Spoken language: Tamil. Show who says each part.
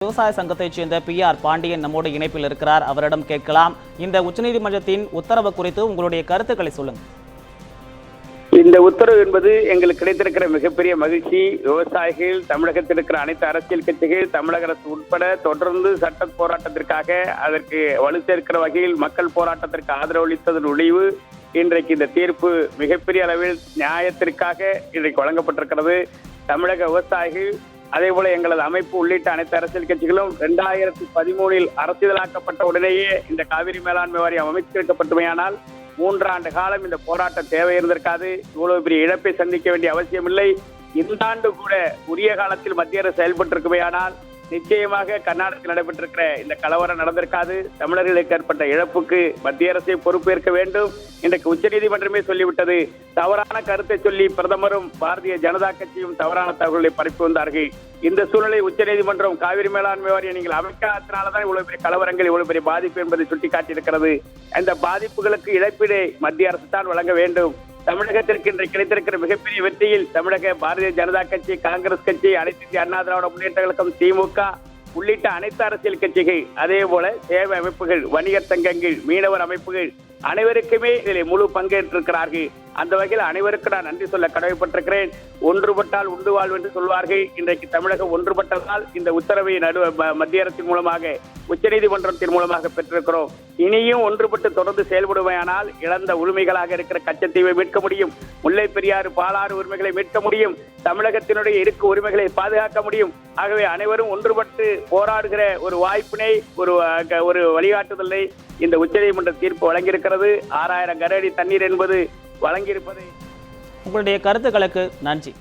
Speaker 1: விவசாய சங்கத்தைச் சேர்ந்த PR பாண்டியன் நம்மோடு இணைப்பில் இருக்கிறார். அவரிடம் கேட்கலாம். இந்த உச்சநீதிமன்றத்தின் உத்தரவு குறித்து உங்களுடைய கருத்துக்களை சொல்லுங்க.
Speaker 2: இந்த உத்தரவு என்பது எங்களுக்கு கிடைத்திருக்கிற மிகப்பெரிய மகிழ்ச்சி. விவசாயிகள், தமிழகத்தில் இருக்கிற அனைத்து அரசியல் கட்சிகள், தமிழக அரசு உட்பட தொடர்ந்து சட்ட போராட்டத்திற்காக அதற்கு வலு சேர்க்கிற வகையில் மக்கள் போராட்டத்திற்கு ஆதரவு அளித்ததன் விளைவு இன்றைக்கு இந்த தீர்ப்பு மிகப்பெரிய அளவில் நியாயத்திற்காக இன்றைக்கு வழங்கப்பட்டிருக்கிறது. தமிழக விவசாயிகள் அதே போல எங்களது அமைப்பு உள்ளிட்ட அனைத்து அரசியல் கட்சிகளும் 2013 அரசியலாக்கப்பட்ட உடனேயே இந்த காவிரி மேலாண்மை வாரியம் அமைத்திருக்கப்பட்டுமையானால் 3 ஆண்டு காலம் இந்த போராட்டம் தேவை இருந்திருக்காது. இவ்வளவு பெரிய இழப்பை சந்திக்க வேண்டிய அவசியம் இல்லை. இந்த ஆண்டு கூட உரிய காலத்தில் மத்திய அரசு செயல்பட்டிருக்குமையானால் நிச்சயமாக கர்நாடகத்தில் நடைபெற்றிருக்கிற இந்த கலவரம் நடந்திருக்காது. தமிழர்களுக்கு ஏற்பட்ட இழப்புக்கு மத்திய அரசை பொறுப்பேற்க வேண்டும். இன்றைக்கு உச்சநீதிமன்றமே சொல்லிவிட்டது. தவறான கருத்தை சொல்லி பிரதமரும் பாரதிய ஜனதா கட்சியும் தவறான தகவல்களை பரப்பி வந்தார்கள். இந்த சூழலை உச்சநீதிமன்றம் காவிரி மேலாண்மை வாரியம் நீங்கள் அமைக்காதனால்தான் இவ்வளவு பெரிய கலவரங்கள், இவ்வளவு பெரிய பாதிப்பு என்பதை சுட்டிக்காட்டியிருக்கிறது. இந்த பாதிப்புகளுக்கு இழப்பீடை மத்திய அரசு தான் வழங்க வேண்டும். தமிழகத்திற்கு இன்றைக்கு கிடைத்திருக்கிற மிகப்பெரிய வெற்றியில் தமிழக பாரதிய ஜனதா கட்சி, காங்கிரஸ் கட்சி, அனைத்து இந்திய அண்ணா திராவிட முன்னேற்ற கழகம், திமுக உள்ளிட்ட அனைத்து அரசியல் கட்சிகள், அதே போல சேவை அமைப்புகள், வணிகர் சங்கங்கள், மீனவர் அமைப்புகள் அனைவருக்குமே இதில் முழு பங்கேற்றிருக்கிறார்கள். அந்த வகையில் அனைவருக்கும் நான் நன்றி சொல்ல கடமைப்பட்டிருக்கிறேன். ஒன்றுபட்டால் உண்டு வாழ்வு என்று சொல்வார்கள். இன்றைக்கு தமிழகம் ஒன்றுபட்டதால் இந்த உத்தரவை மத்திய அரசின் மூலமாக, உச்சநீதிமன்றத்தின் மூலமாக பெற்றிருக்கிறோம். இனியும் ஒன்றுபட்டு தொடர்ந்து செயல்படுமையானால் இழந்த உரிமைகளாக இருக்கிற கச்சத்தீவை மீட்க முடியும், முல்லை பெரியாறு பாலாறு உரிமைகளை மீட்க முடியும், தமிழகத்தினுடைய இருக்கு உரிமைகளை பாதுகாக்க முடியும். ஆகவே அனைவரும் ஒன்றுபட்டு போராடுகிற ஒரு வாய்ப்பினை, ஒரு வழிகாட்டுதலை இந்த உச்சநீதிமன்ற தீர்ப்பு வழங்கியிருக்கிறது. 6000 கனஅடி தண்ணீர் என்பது வழங்கியிருப்பதை
Speaker 1: உங்களுடைய கருத்துக்களுக்கு நன்றி.